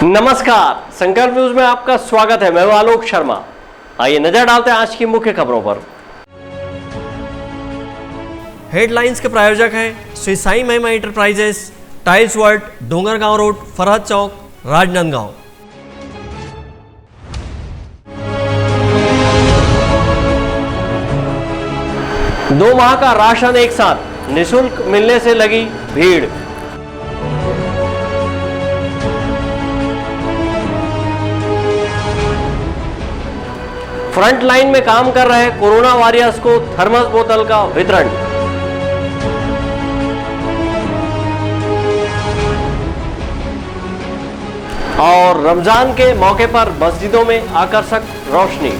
नमस्कार, संकल्प न्यूज में आपका स्वागत है। मैं हूं आलोक शर्मा। आइए नजर डालते हैं आज की मुख्य खबरों पर। हेडलाइंस के प्रायोजक हैं Shri Sai Mahima enterprises, tiles world, Dongargaon road, Farhad Chowk, Rajnandgaon. दो माह का राशन एक साथ निःशुल्क मिलने से लगी भीड़। फ्रंट लाइन में काम कर रहे कोरोना वॉरियर्स को थर्मस बोतल का वितरण। और रमजान के मौके पर मस्जिदों में आकर्षक रोशनी।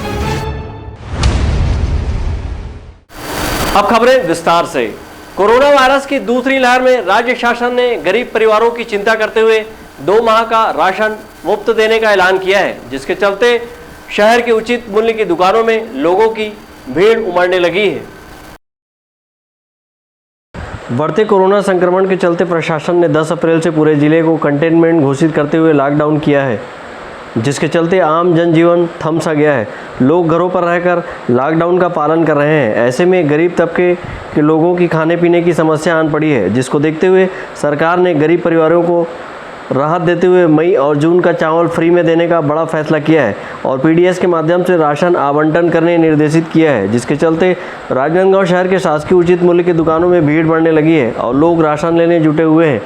अब खबरें विस्तार से। कोरोना वायरस की दूसरी लहर में राज्य शासन ने गरीब परिवारों की चिंता करते हुए 2 माह का राशन मुफ्त देने का ऐलान किया है, जिसके चलते शहर के उचित मूल्य की दुकानों में लोगों की भीड़ उमड़ने लगी है। बढ़ते कोरोना संक्रमण के चलते प्रशासन ने 10 अप्रैल से पूरे जिले को कंटेनमेंट घोषित करते हुए लॉकडाउन किया है, जिसके चलते आम जनजीवन थम सा गया है। लोग घरों पर रहकर लॉकडाउन का पालन कर रहे हैं। ऐसे में गरीब तबके के लोगों की खाने पीने की समस्या आन पड़ी है, जिसको देखते हुए सरकार ने गरीब परिवारों को राहत देते हुए मई और जून का चावल फ्री में देने का बड़ा फैसला किया है और पीडीएस के माध्यम से राशन आवंटन करने निर्देशित किया है, जिसके चलते राजनांदगांव शहर के शासकीय उचित मूल्य की दुकानों में भीड़ बढ़ने लगी है और लोग राशन लेने जुटे हुए हैं।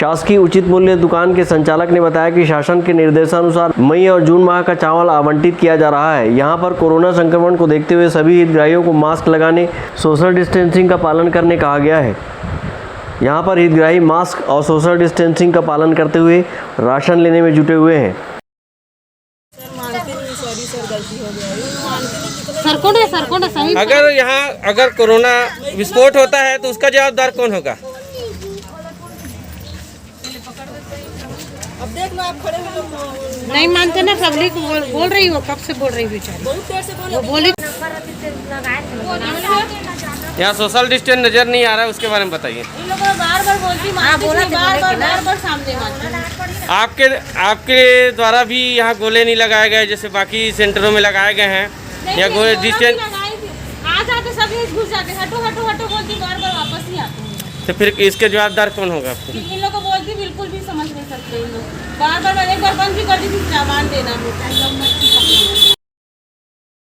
शासकीय उचित मूल्य दुकान के संचालक ने बताया कि शासन के निर्देशानुसार मई और जून माह का चावल आवंटित किया जा रहा है। यहां पर कोरोना संक्रमण को देखते हुए सभी हितग्राहियों को मास्क लगाने, सोशल डिस्टेंसिंग का पालन करने कहा गया है। यहाँ पर हितग्राही मास्क और सोशल डिस्टेंसिंग का पालन करते हुए राशन लेने में जुटे हुए हैं। अगर यहाँ अगर कोरोना विस्फोट होता है तो उसका जवाबदार कौन होगा? अब देख लो, आप खड़े हो नहीं मानते ना। पब्लिक बोल रही हो, कब से बोल रही बेचारी, बहुत देर से बोल बोली। यहाँ सोशल डिस्टेंस नजर नहीं आ रहा है, उसके बारे में बताइए। इन लोगों को बार-बार बोलती, बार-बार सामने मारती। आपके द्वारा भी यहाँ गोले नहीं लगाए गए जैसे बाकी सेंटरों में लगाए गए हैं। या गोले डिस्टेंस आ जाते सभी घुस जाते, हटो हटो हटो बोलती, बार-बार वापस ही आते हैं। तो फिर इसके जवाबदार कौन होगा आपको? इन लोगों को बोलती बिल्कुल भी समझ नहीं सकते। इन लोग बार-बार एक बार बंद भी कर दी थी, सामान देना।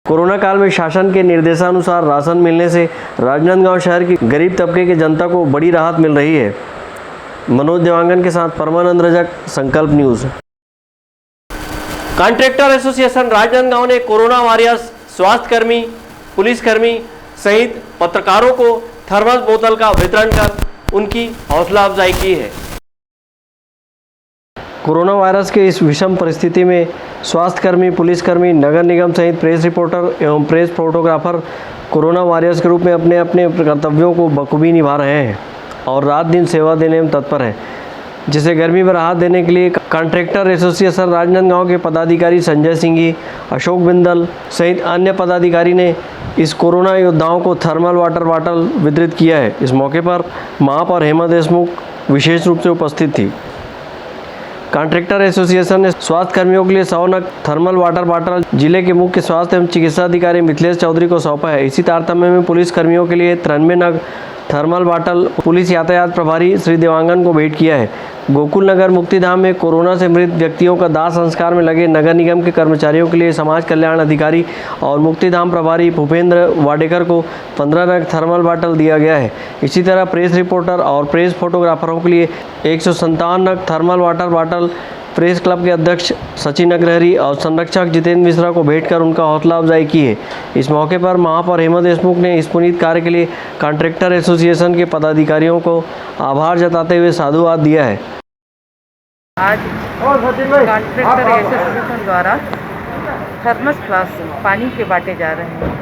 कोरोना काल में शासन के निर्देशानुसार राशन मिलने से राजनांदगांव शहर की गरीब तबके की जनता को बड़ी राहत मिल रही है। मनोज देवांगन के साथ परमानंद रजक, संकल्प न्यूज। कॉन्ट्रैक्टर एसोसिएशन राजनांदगांव ने कोरोना वॉरियर्स, स्वास्थ्यकर्मी, पुलिसकर्मी सहित पत्रकारों को थर्मस बोतल का वितरण कर उनकी हौसला अफजाई की है। कोरोना वायरस के इस विषम परिस्थिति में स्वास्थ्यकर्मी, पुलिसकर्मी, नगर निगम सहित प्रेस रिपोर्टर एवं प्रेस फोटोग्राफर कोरोना वॉरियर्स के रूप में अपने अपने कर्तव्यों को बखूबी निभा रहे हैं और रात दिन सेवा देने में तत्पर हैं, जिसे गर्मी में राहत देने के लिए कॉन्ट्रैक्टर एसोसिएशन राजनांदगांव के पदाधिकारी संजय सिंघी, अशोक बिंदल सहित अन्य पदाधिकारी ने इस कोरोना योद्धाओं को थर्मल वाटर बॉटल वितरित किया है। इस मौके पर महापौर हेमा देशमुख विशेष रूप से उपस्थित थी। कॉन्ट्रैक्टर एसोसिएशन ने स्वास्थ्य कर्मियों के लिए 100 नग थर्मल वाटर बॉटल जिले के मुख्य स्वास्थ्य एवं चिकित्सा अधिकारी मिथिलेश चौधरी को सौंपा है। इसी तारतम्य में पुलिस कर्मियों के लिए 93 नग थर्मल बॉटल पुलिस यातायात प्रभारी श्री देवांगन को भेंट किया है। गोकुल नगर मुक्तिधाम में कोरोना से मृत व्यक्तियों का दाह संस्कार में लगे नगर निगम के कर्मचारियों के लिए समाज कल्याण अधिकारी और मुक्तिधाम प्रभारी भूपेंद्र वाडेकर को 15 नग थर्मल बॉटल दिया गया है। इसी तरह प्रेस रिपोर्टर और प्रेस फोटोग्राफरों के लिए 157 नग thermal water bottle press club के अध्यक्ष सचिन अग्रहरी और संरक्षक जितेंद्र मिश्रा को भेंट कर उनका हौसला अफजाई की है। इस मौके पर महापौर हेमा देशमुख ने इस पुनीत कार्य के लिए कॉन्ट्रैक्टर एसोसिएशन के पदाधिकारियों को आभार जताते हुए साधुवाद दिया है। आज कॉन्ट्रैक्टर एसोसिएशन द्वारा थर्मस फ्लास्क पानी के बांटे जा रहे हैं।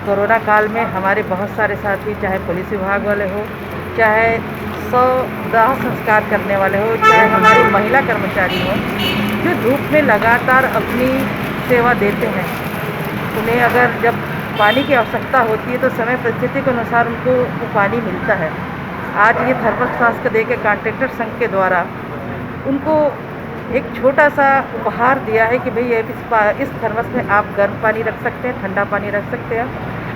कोरोना काल में हमारे बहुत सारे साथी, चाहे पुलिस विभाग वाले हो, चाहे दाह संस्कार करने वाले हो, चाहे हमारे महिला कर्मचारी हो, जो धूप में लगातार अपनी सेवा देते हैं, उन्हें अगर जब पानी की आवश्यकता होती है तो समय परिस्थिति के अनुसार उनको वो पानी मिलता है। आज ये थर्मल फ्लास्क दे के कॉन्ट्रैक्टर संघ के द्वारा उनको एक छोटा सा उपहार दिया है कि भाई इस थर्मस में आप गर्म पानी रख सकते हैं, ठंडा पानी रख सकते हैं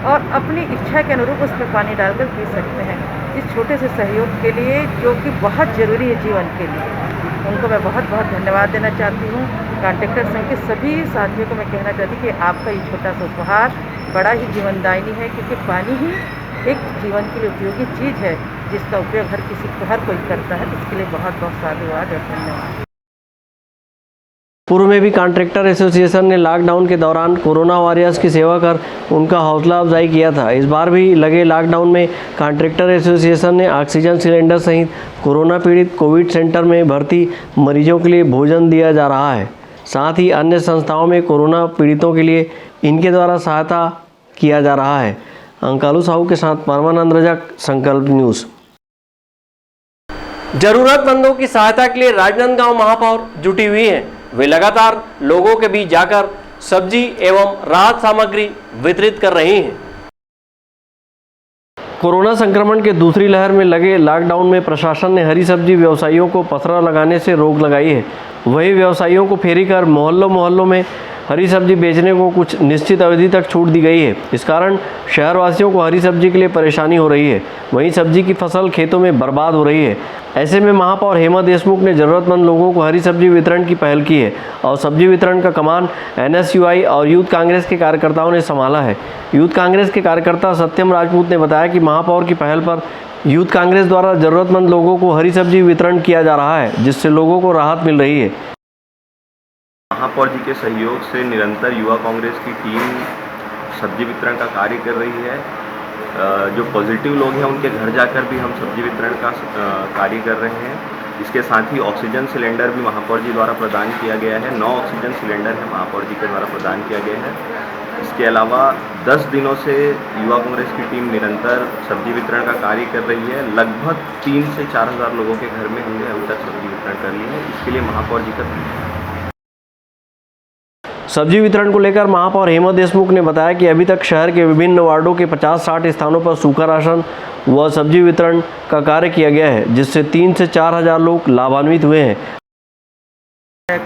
और अपनी इच्छा के अनुरूप उसमें पानी डालकर पी सकते हैं। इस छोटे से सहयोग के लिए, जो कि बहुत ज़रूरी है जीवन के लिए, उनको मैं बहुत बहुत धन्यवाद देना चाहती हूँ। कॉन्ट्रैक्टर संघ के सभी साथियों को मैं कहना चाहती हूँ कि आपका ये छोटा सा उपहार बड़ा ही जीवनदायिनी है, क्योंकि पानी ही एक जीवन के लिए उपयोगी चीज़ है जिसका उपयोग हर कोई करता है। इसके लिए बहुत बहुत साधुवाद और धन्यवाद। पूर्व में भी कॉन्ट्रैक्टर एसोसिएशन ने लॉकडाउन के दौरान कोरोना वॉरियर्स की सेवा कर उनका हौसला अफजाई किया था। इस बार भी लगे लॉकडाउन में कॉन्ट्रैक्टर एसोसिएशन ने ऑक्सीजन सिलेंडर सहित कोरोना पीड़ित कोविड सेंटर में भर्ती मरीजों के लिए भोजन दिया जा रहा है। साथ ही अन्य संस्थाओं में कोरोना पीड़ितों के लिए इनके द्वारा सहायता किया जा रहा है। अंकालू साहू के साथ परमानंद रजक, संकल्प न्यूज़। जरूरतमंदों की सहायता के लिए राजनांदगांव महापौर जुटी हुई है। वे लगातार लोगों के बीच जाकर सब्जी एवं राहत सामग्री वितरित कर रही हैं। कोरोना संक्रमण के दूसरी लहर में लगे लॉकडाउन में प्रशासन ने हरी सब्जी व्यवसायियों को पसरा लगाने से रोक लगाई है। वही व्यवसायियों को फेरी कर मोहल्लों में हरी सब्जी बेचने को कुछ निश्चित अवधि तक छूट दी गई है। इस कारण शहरवासियों को हरी सब्जी के लिए परेशानी हो रही है। वहीं सब्जी की फसल खेतों में बर्बाद हो रही है। ऐसे में महापौर हेमा देशमुख ने जरूरतमंद लोगों को हरी सब्जी वितरण की पहल की है और सब्जी वितरण का कमान NSUI और यूथ कांग्रेस के कार्यकर्ताओं ने संभाला है। यूथ कांग्रेस के कार्यकर्ता सत्यम राजपूत ने बताया कि महापौर की पहल पर यूथ कांग्रेस द्वारा जरूरतमंद लोगों को हरी सब्जी वितरण किया जा रहा है, जिससे लोगों को राहत मिल रही है। महापौर जी के सहयोग से निरंतर युवा कांग्रेस की टीम सब्जी वितरण का कार्य कर रही है। जो पॉजिटिव लोग हैं उनके घर जाकर भी हम सब्जी वितरण का कार्य कर रहे हैं। इसके साथ ही ऑक्सीजन सिलेंडर भी महापौर जी द्वारा प्रदान किया गया है। 9 ऑक्सीजन सिलेंडर है महापौर जी के द्वारा प्रदान किया गया है। इसके अलावा 10 दिनों से युवा कांग्रेस की टीम निरंतर सब्जी वितरण का कार्य कर रही है। लगभग 3 से 4 हज़ार लोगों के घर में हमने अभी तक सब्जी वितरण कर ली है। इसके लिए महापौर जी का सब्जी वितरण को लेकर महापौर हेमा देशमुख ने बताया कि अभी तक शहर के विभिन्न वार्डों के 50-60 स्थानों पर सूखा राशन व सब्जी वितरण का कार्य किया गया है, जिससे 3 से 4 हज़ार लोग लाभान्वित हुए हैं।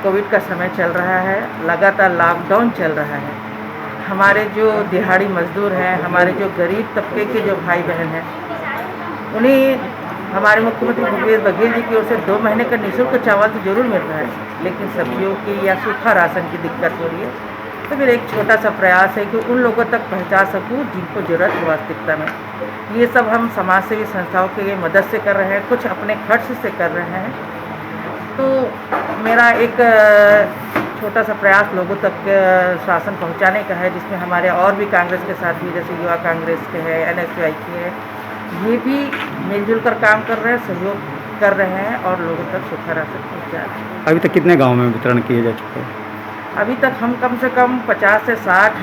कोविड का समय चल रहा है, लगातार लॉकडाउन चल रहा है। हमारे जो दिहाड़ी मजदूर हैं, हमारे जो गरीब तबके के जो भाई बहन हैं, उन्हें हमारे मुख्यमंत्री भूपेश बघेल जी की ओर से 2 महीने का निःशुल्क चावल तो जरूर मिल रहा है, लेकिन सब्जियों की या सूखा राशन की दिक्कत हो रही है। तो मेरा एक छोटा सा प्रयास है कि उन लोगों तक पहुंचा सकूं जिनको ज़रूरत है वास्तविकता में। ये सब हम समाज सेवी संस्थाओं की मदद से कर रहे हैं, कुछ अपने खर्च से कर रहे हैं। तो मेरा एक छोटा सा प्रयास लोगों तक शासन पहुंचाने का है, जिसमें हमारे और भी कांग्रेस के साथी जैसे युवा कांग्रेस के हैं, NSUI के हैं, ये भी मिलजुल कर काम कर रहे हैं, सहयोग कर रहे हैं और लोगों तक सूखा राशन पहुँचा रहे हैं। अभी तक कितने गाँव में वितरण किए जा चुके हैं? अभी तक हम कम से कम 50 से 60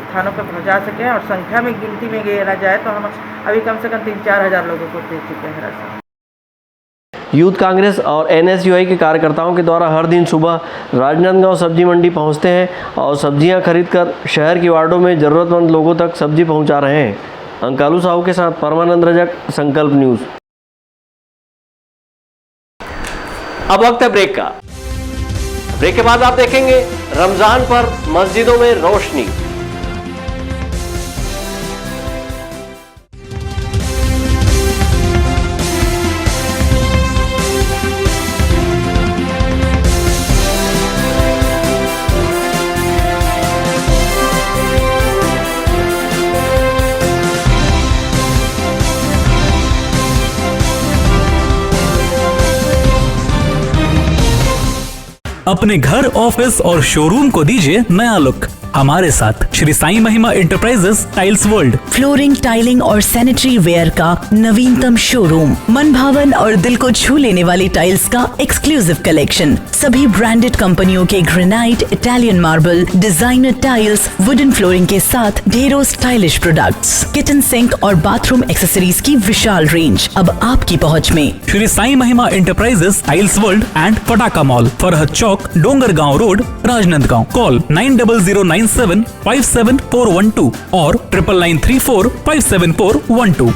स्थानों पर पहुँचा सके हैं और संख्या में गिनती में गिना जाए तो हम अभी कम से कम 3-4 हज़ार लोगों को दे चुके हैं राशन। यूथ कांग्रेस और NSUI के कार्यकर्ताओं के द्वारा हर दिन सुबह राजनांदगांव सब्जी मंडी पहुंचते हैं और सब्जियां खरीदकर शहर की वार्डों में ज़रूरतमंद लोगों तक सब्जी पहुंचा रहे हैं। अंकालू साहू के साथ परमानंद रजक, संकल्प न्यूज़। अब वक्त है ब्रेक का। ब्रेक के बाद आप देखेंगे रमजान पर मस्जिदों में रोशनी। अपने घर, ऑफिस और शोरूम को दीजिए नया लुक हमारे साथ Shri Sai Mahima enterprises tiles world. Flooring, tiling और सैनिटरी वेयर का नवीनतम शोरूम, मन भावन और दिल को छू लेने वाली टाइल्स का एक्सक्लूसिव कलेक्शन, सभी ब्रांडेड कंपनियों के granite, Italian marble, designer tiles, wooden flooring के साथ ढेरों स्टाइलिश प्रोडक्ट्स, किचन सिंक और बाथरूम एक्सेसरीज की विशाल रेंज अब आपकी पहुंच में। Shri Sai Mahima enterprises tiles world and Pataka mall, Farhad Chowk, Dongargaon road, Rajnandgaon. Call 9009757412 और 9934574112।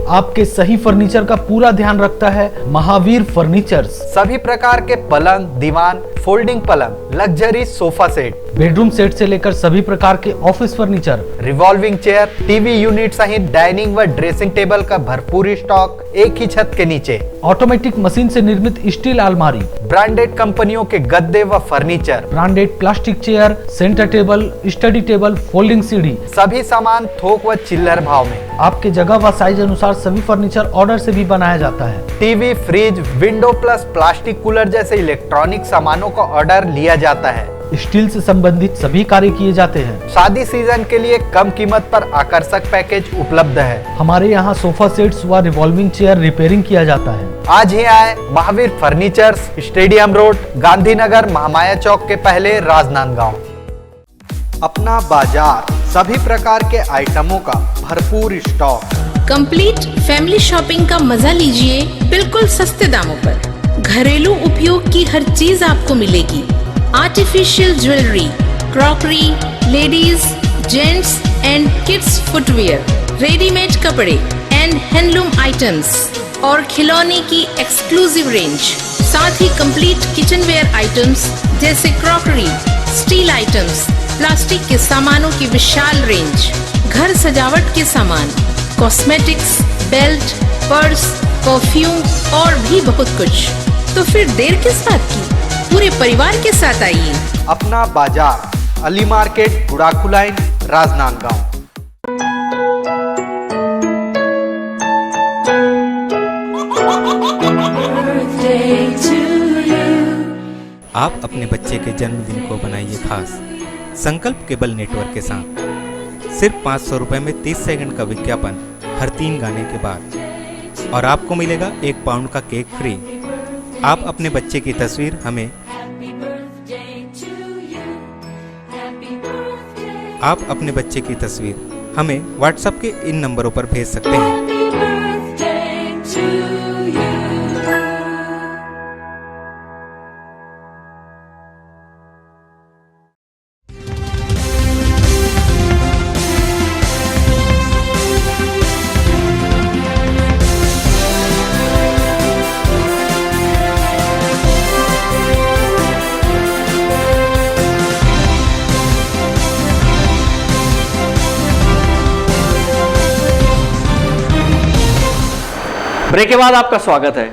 आपके सही फर्नीचर का पूरा ध्यान रखता है महावीर फर्नीचर्स। सभी प्रकार के पलंग, दीवान, फोल्डिंग पलंग, luxury sofa set, bedroom set से लेकर सभी प्रकार के office furniture, revolving chair, TV unit सहित डाइनिंग व ड्रेसिंग टेबल का भरपूर स्टॉक एक ही छत के नीचे। ऑटोमेटिक मशीन से निर्मित स्टील अलमारी, ब्रांडेड कंपनियों के गद्दे व furniture, branded plastic chair, centre table, study table, folding सीढ़ी, सभी सामान थोक व चिल्लर भाव में। आपके जगह व साइज अनुसार सभी फर्नीचर ऑर्डर से भी बनाया जाता है। TV, fridge, window plus plastic cooler जैसे इलेक्ट्रॉनिक सामानों का ऑर्डर लिया जाता है। स्टील से संबंधित सभी कार्य किए जाते हैं। शादी सीजन के लिए कम कीमत पर आकर्षक पैकेज उपलब्ध है। हमारे यहाँ सोफा सेट्स व रिवॉल्विंग चेयर रिपेयरिंग किया जाता है। आज ही आए Mahavir furnitures, stadium road, Gandhinagar, Mahamaya Chowk के पहले, राजनांदगांव। अपना बाजार, सभी प्रकार के आइटमों का भरपूर स्टॉक। कंप्लीट फैमिली शॉपिंग का मजा लीजिए बिल्कुल सस्ते दामों पर। घरेलू उपयोग की हर चीज आपको मिलेगी। Artificial jewellery, crockery, ladies, gents and kids footwear, readymade कपड़े एंड हैंडलूम आइटम्स और खिलौने की एक्सक्लूसिव रेंज, साथ ही कंप्लीट किचनवेयर आइटम्स जैसे क्रॉकरी, स्टील आइटम्स, प्लास्टिक के सामानों की विशाल रेंज, घर सजावट के सामान, कॉस्मेटिक्स, बेल्ट, पर्स, परफ्यूम और भी बहुत कुछ। तो फिर देर किस बात की, पूरे परिवार के साथ आइए। अपना बाजार, अली मार्केट, गुड़ाखू लाइन, राजनांदगांव। आप अपने बच्चे के जन्मदिन को बनाइए खास संकल्प केबल नेटवर्क के साथ। सिर्फ 500 रुपये में 30 सेकंड का विज्ञापन हर 3 गाने के बाद, और आपको मिलेगा 1 पाउंड का केक फ्री। आप अपने बच्चे की तस्वीर हमें व्हाट्सएप के इन नंबरों पर भेज सकते हैं। ब्रेक के बाद आपका स्वागत है।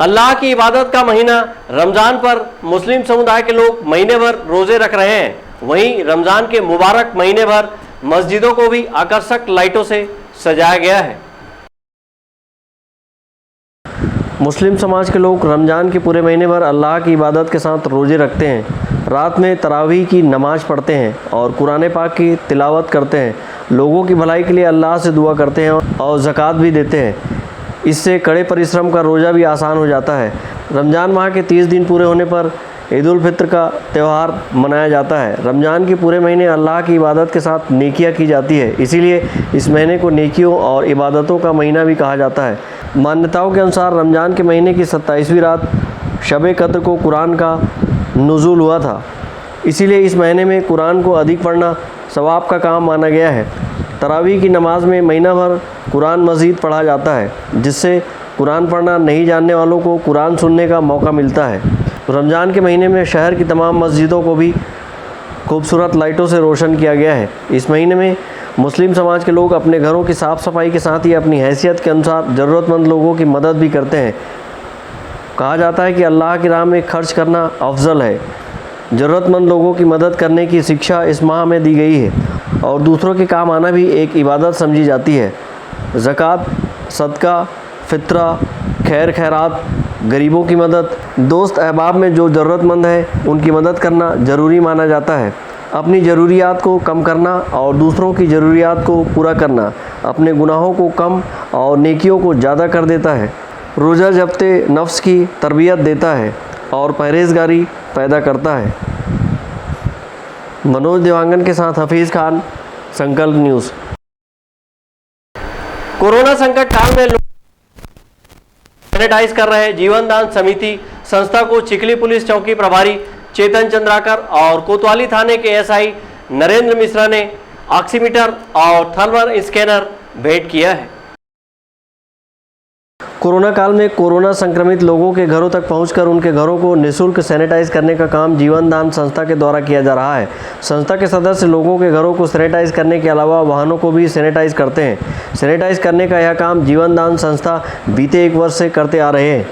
अल्लाह की इबादत का महीना रमज़ान पर मुस्लिम समुदाय के लोग महीने भर रोज़े रख रहे हैं। वहीं रमज़ान के मुबारक महीने भर मस्जिदों को भी आकर्षक लाइटों से सजाया गया है। मुस्लिम समाज के लोग रमज़ान के पूरे महीने भर अल्लाह की इबादत के साथ रोज़े रखते हैं। रात में तरावीह की नमाज़ पढ़ते हैं और कुरान पाक की तिलावत करते हैं। लोगों की भलाई के लिए अल्लाह से दुआ करते हैं और ज़कात भी देते हैं। इससे कड़े परिश्रम का रोज़ा भी आसान हो जाता है। रमज़ान माह के 30 दिन पूरे होने पर ईद उल फित्र का त्यौहार मनाया जाता है। रमज़ान के पूरे महीने अल्लाह की इबादत के साथ नेकियां की जाती है, इसीलिए इस महीने को नेकियों और इबादतों का महीना भी कहा जाता है। मान्यताओं के अनुसार रमज़ान के महीने की 27वीं रात शब कद्र को कुरान का नुज़ूल हुआ था, इसीलिए इस महीने में कुरान को अधिक पढ़ना सवाब का काम माना गया है। तरावीह की नमाज में महीना भर कुरान मज़ीद पढ़ा जाता है, जिससे कुरान पढ़ना नहीं जानने वालों को कुरान सुनने का मौका मिलता है। रमज़ान के महीने में शहर की तमाम मस्जिदों को भी खूबसूरत लाइटों से रोशन किया गया है। इस महीने में मुस्लिम समाज के लोग अपने घरों की साफ़ सफाई के साथ ही अपनी हैसियत के अनुसार ज़रूरतमंद लोगों की मदद भी करते हैं। कहा जाता है कि अल्लाह की राह में खर्च करना अफजल है। ज़रूरतमंद लोगों की मदद करने की शिक्षा इस माह में दी गई है और दूसरों के काम आना भी एक इबादत समझी जाती है। ज़कात, सदका, फित्रा, खैर खैरात, गरीबों की मदद, दोस्त अहबाब में जो ज़रूरतमंद है उनकी मदद करना ज़रूरी माना जाता है। अपनी ज़रूरियात को कम करना और दूसरों की ज़रूरियात को पूरा करना अपने गुनाहों को कम और नेकियों को ज़्यादा कर देता है। रोज़ा जब्ते नफ्स की तरबियत देता है और परहेज़गारी पैदा करता है। मनोज देवांगन के साथ हफीज़ खान, संकल्प न्यूज़। कोरोना संकट काल में लोग सैनिटाइज कर रहे जीवन दान समिति संस्था को चिखली पुलिस चौकी प्रभारी चेतन चंद्राकर और कोतवाली थाने के एसआई नरेंद्र मिश्रा ने ऑक्सीमीटर और थर्मल स्कैनर भेंट किया है। कोरोना काल में कोरोना संक्रमित लोगों के घरों तक पहुंचकर उनके घरों को निःशुल्क सैनिटाइज करने का काम जीवन दान संस्था के द्वारा किया जा रहा है। संस्था के सदस्य लोगों के घरों को सैनिटाइज करने के अलावा वाहनों को भी सैनिटाइज करते हैं। सैनिटाइज करने का यह काम जीवन दान संस्था बीते 1 वर्ष से करते आ रहे हैं।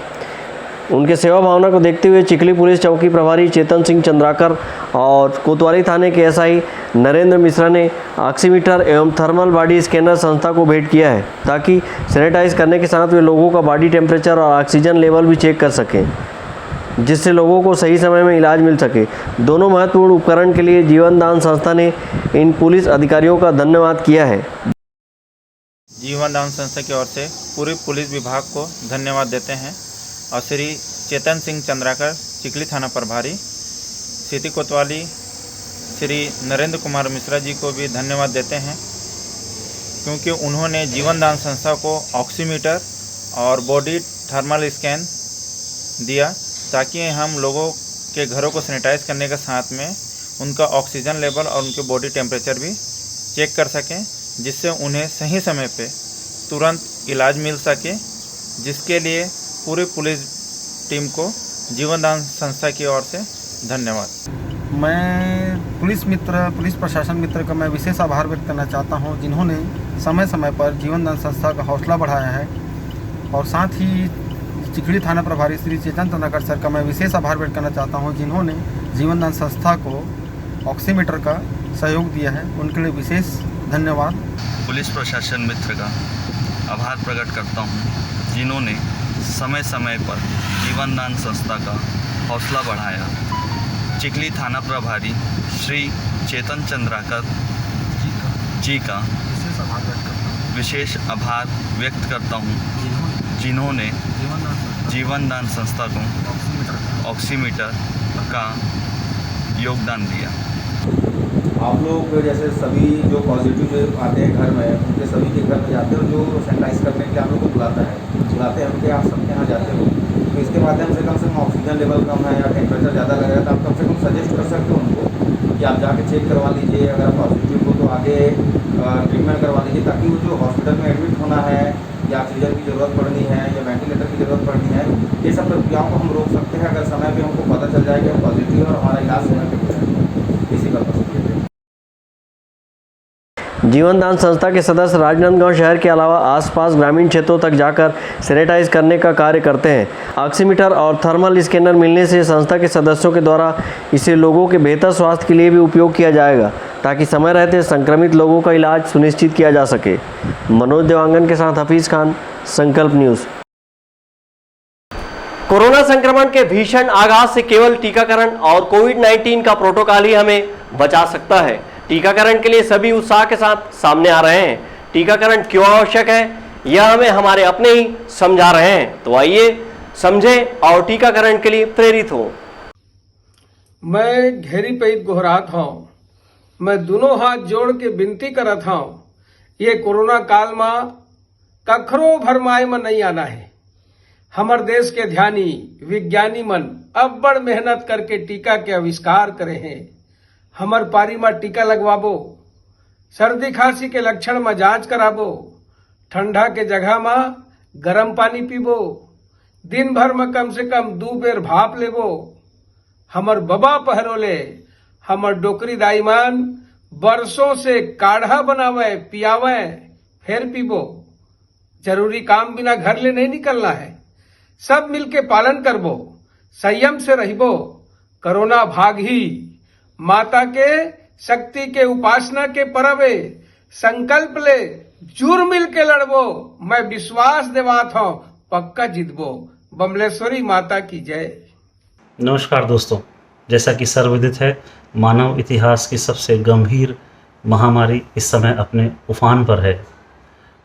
उनके सेवा भावना को देखते हुए चिखली पुलिस चौकी प्रभारी चेतन सिंह चंद्राकर और कोतवाली थाने के एसआई नरेंद्र मिश्रा ने ऑक्सीमीटर एवं थर्मल बॉडी स्कैनर संस्था को भेंट किया है, ताकि सैनिटाइज करने के साथ वे लोगों का बॉडी टेम्परेचर और ऑक्सीजन लेवल भी चेक कर सकें, जिससे लोगों को सही समय में इलाज मिल सके। दोनों महत्वपूर्ण उपकरण के लिए जीवन दान संस्था ने इन पुलिस अधिकारियों का धन्यवाद किया है। जीवन दान संस्था की ओर से पूरे पुलिस विभाग को धन्यवाद देते हैं और श्री चेतन सिंह चंद्राकर चिखली थाना प्रभारी, सिटी कोतवाली श्री नरेंद्र कुमार मिश्रा जी को भी धन्यवाद देते हैं, क्योंकि उन्होंने जीवन दान संस्था को ऑक्सीमीटर और बॉडी थर्मल स्कैन दिया, ताकि हम लोगों के घरों को सैनिटाइज करने के साथ में उनका ऑक्सीजन लेवल और उनके बॉडी टेम्परेचर भी चेक कर सकें, जिससे उन्हें सही समय पे तुरंत इलाज मिल सके, जिसके लिए पूरे पुलिस टीम को जीवन दान संस्था की ओर से धन्यवाद। मैं पुलिस प्रशासन मित्र का मैं विशेष आभार व्यक्त करना चाहता हूं, जिन्होंने समय समय पर जीवन दान संस्था का हौसला बढ़ाया है, और साथ ही चिखली थाना प्रभारी श्री चेतन चंद्राकर सर का मैं विशेष आभार व्यक्त करना चाहता हूं, जिन्होंने जीवन दान संस्था को ऑक्सीमीटर का सहयोग दिया है। उनके लिए विशेष धन्यवाद। पुलिस प्रशासन मित्र का आभार प्रकट करता हूँ, जिन्होंने समय समय पर जीवन दान संस्था का हौसला बढ़ाया। चिखली थाना प्रभारी श्री चेतन चंद्राकर जी का विशेष आभार व्यक्त करता हूँ, जिन्होंने जीवन दान संस्था को ऑक्सीमीटर का योगदान दिया। आप लोग जैसे सभी जो पॉजिटिव जो आते हैं घर में, उनके सभी के घर में जाते हो, जो सैनिटाइज करने के लिए आप लोग को बुलाते हैं उनके, आप सबके यहाँ जाते हो, तो इसके माध्यम से कम ऑक्सीजन लेवल कम है या टेम्परेचर ज़्यादा लगेगा, तो आप कम से कम सजेस्ट कर सकते हो उनको कि आप जाके चेक करवा लीजिए, अगर आप पॉजिटिव हो तो आगे ट्रीटमेंट करवा लीजिए, ताकि वो जो हॉस्पिटल में एडमिट होना है या ऑक्सीजन की ज़रूरत पड़नी है या वेंटिलेटर की ज़रूरत पड़नी है, ये सब प्रक्रियाओं को हम रोक सकते हैं अगर समय पर हमको पता चल जाए कि हम पॉजिटिव है और हमारा इलाज समय पर हो जाए। इसी पर्पज़ से जीवन दान संस्था के सदस्य राजनांदगांव शहर के अलावा आसपास ग्रामीण क्षेत्रों तक जाकर सैनिटाइज करने का कार्य करते हैं। ऑक्सीमीटर और थर्मल स्कैनर मिलने से संस्था के सदस्यों के द्वारा इसे लोगों के बेहतर स्वास्थ्य के लिए भी उपयोग किया जाएगा, ताकि समय रहते संक्रमित लोगों का इलाज सुनिश्चित किया जा सके। मनोज देवांगन के साथ हफीज खान, संकल्प न्यूज़। कोरोना संक्रमण के भीषण आगाज से केवल टीकाकरण और कोविड-19 का प्रोटोकॉल ही हमें बचा सकता है। टीकाकरण के लिए सभी उत्साह के साथ सामने आ रहे हैं। टीकाकरण क्यों आवश्यक है, यह हमें हमारे अपने ही समझा रहे हैं, तो आइए समझें और टीकाकरण के लिए प्रेरित हो। मैं घेरी पेट गोहरात हूँ, मैं दोनों हाथ जोड़ के विनती करत हूँ, ये कोरोना काल में कखरो भरमाए में नहीं आना है। हमार देश के ध्यानी विज्ञानी मन अब बड़ मेहनत करके टीका के आविष्कार करे हैं। हमार पारी में टीका लगवाबो, सर्दी खांसी के लक्षण में जांच कराबो, ठंडा के जगह में गर्म पानी पीबो, दिन भर में कम से कम 2 बेर भाप लेबो। हमार बबा पहरोले, हमार डोकरी दाईमान बरसों से काढ़ा बनावे पियावे फिर पीबो। जरूरी काम बिना घर ले नहीं निकलना है, सब मिलके पालन करबो, संयम से रहिबो। कोरोना भाग ही माता के शक्ति के उपासना के परवे, संकल्प ले जुर मिल के लड़बो। मैं विश्वास देवात हूँ, पक्का जीतबो। बमलेश्वरी माता की जय। नमस्कार दोस्तों, जैसा कि सर्वविदित है, मानव इतिहास की सबसे गंभीर महामारी इस समय अपने उफान पर है।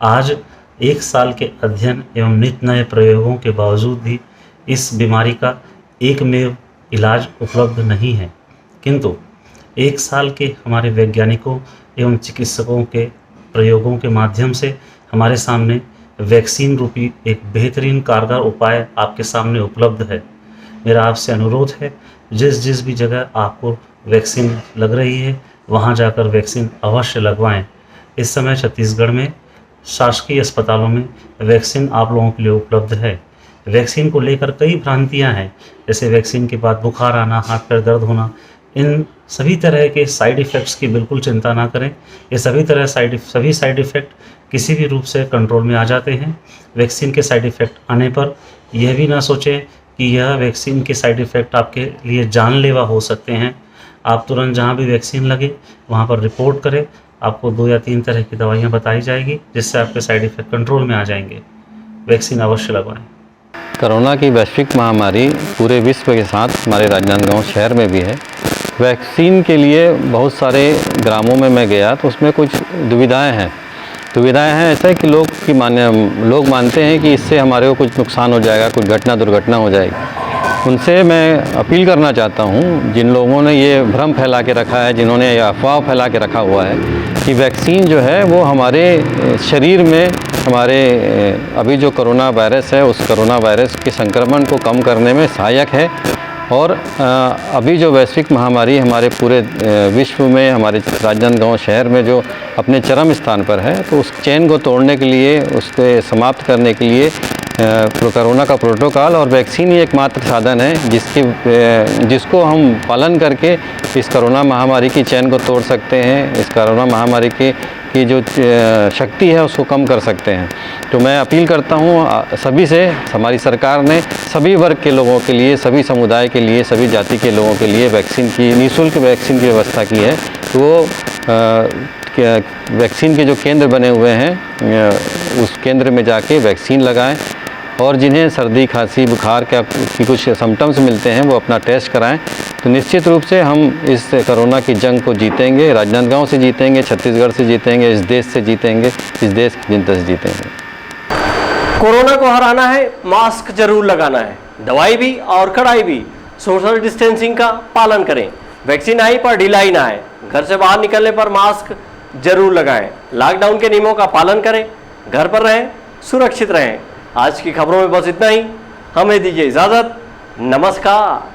आज 1 साल के अध्ययन एवं नित नए प्रयोगों के बावजूद भी इस बीमारी का एकमेव इलाज उपलब्ध नहीं है, किंतु 1 साल के हमारे वैज्ञानिकों एवं चिकित्सकों के प्रयोगों के माध्यम से हमारे सामने वैक्सीन रूपी एक बेहतरीन कारगर उपाय आपके सामने उपलब्ध है। मेरा आपसे अनुरोध है, जिस भी जगह आपको वैक्सीन लग रही है वहां जाकर वैक्सीन अवश्य लगवाएं। इस समय छत्तीसगढ़ में शासकीय अस्पतालों में वैक्सीन आप लोगों के लिए उपलब्ध है। वैक्सीन को लेकर कई भ्रांतियां हैं, जैसे वैक्सीन के बाद बुखार आना, हाथ पैर दर्द होना। इन सभी तरह के साइड इफ़ेक्ट्स की बिल्कुल चिंता ना करें। ये सभी साइड इफ़ेक्ट किसी भी रूप से कंट्रोल में आ जाते हैं। वैक्सीन के साइड इफ़ेक्ट आने पर यह भी ना सोचें कि यह वैक्सीन के साइड इफ़ेक्ट आपके लिए जानलेवा हो सकते हैं। आप तुरंत जहाँ भी वैक्सीन लगे वहाँ पर रिपोर्ट करें। आपको 2 या 3 तरह की दवाइयाँ बताई जाएगी जिससे आपके साइड इफ़ेक्ट कंट्रोल में आ जाएंगे। वैक्सीन अवश्य लगवाएं। कोरोना की वैश्विक महामारी पूरे विश्व के साथ हमारे राजनांदगांव शहर में भी है। वैक्सीन के लिए बहुत सारे ग्रामों में मैं गया तो उसमें कुछ दुविधाएं हैं ऐसा है कि लोग मानते हैं कि इससे हमारे को कुछ नुकसान हो जाएगा, कुछ दुर्घटना हो जाएगी। उनसे मैं अपील करना चाहता हूं, जिन लोगों ने ये भ्रम फैला के रखा है, जिन्होंने ये अफवाह फैला के रखा हुआ है कि वैक्सीन जो है वो हमारे शरीर में हमारे अभी जो कोरोना वायरस है उस कोरोना वायरस के संक्रमण को कम करने में सहायक है। और अभी जो वैश्विक महामारी हमारे पूरे विश्व में, हमारे राजनांदगांव शहर में जो अपने चरम स्थान पर है, तो उस चेन को तोड़ने के लिए, उसके समाप्त करने के लिए कोरोना का प्रोटोकॉल और वैक्सीन ही एकमात्र साधन है जिसको हम पालन करके इस कोरोना महामारी की चेन को तोड़ सकते हैं। इस कोरोना महामारी की जो शक्ति है उसको कम कर सकते हैं। तो मैं अपील करता हूँ सभी से, हमारी सरकार ने सभी वर्ग के लोगों के लिए, सभी समुदाय के लिए, सभी जाति के लोगों के लिए निःशुल्क वैक्सीन की व्यवस्था की है। तो वो वैक्सीन के जो केंद्र बने हुए हैं उस केंद्र में जाके वैक्सीन लगाएं और जिन्हें सर्दी, खांसी, बुखार की कुछ सिम्टम्स मिलते हैं वो अपना टेस्ट कराएं। तो निश्चित रूप से हम इस कोरोना की जंग को जीतेंगे। राजनांदगांव से जीतेंगे, छत्तीसगढ़ से जीतेंगे, इस देश से जीतेंगे, इस देश की जनता से जीतेंगे। कोरोना को हराना है, मास्क जरूर लगाना है। दवाई भी और कड़ाई भी, सोशल डिस्टेंसिंग का पालन करें। वैक्सीन आई पर ढिलाई ना है। घर से बाहर निकलने पर मास्क जरूर लगाएं। लॉकडाउन के नियमों का पालन करें, घर पर रहें, सुरक्षित रहें। आज की खबरों में बस इतना ही। हमें दीजिए इजाजत। नमस्कार।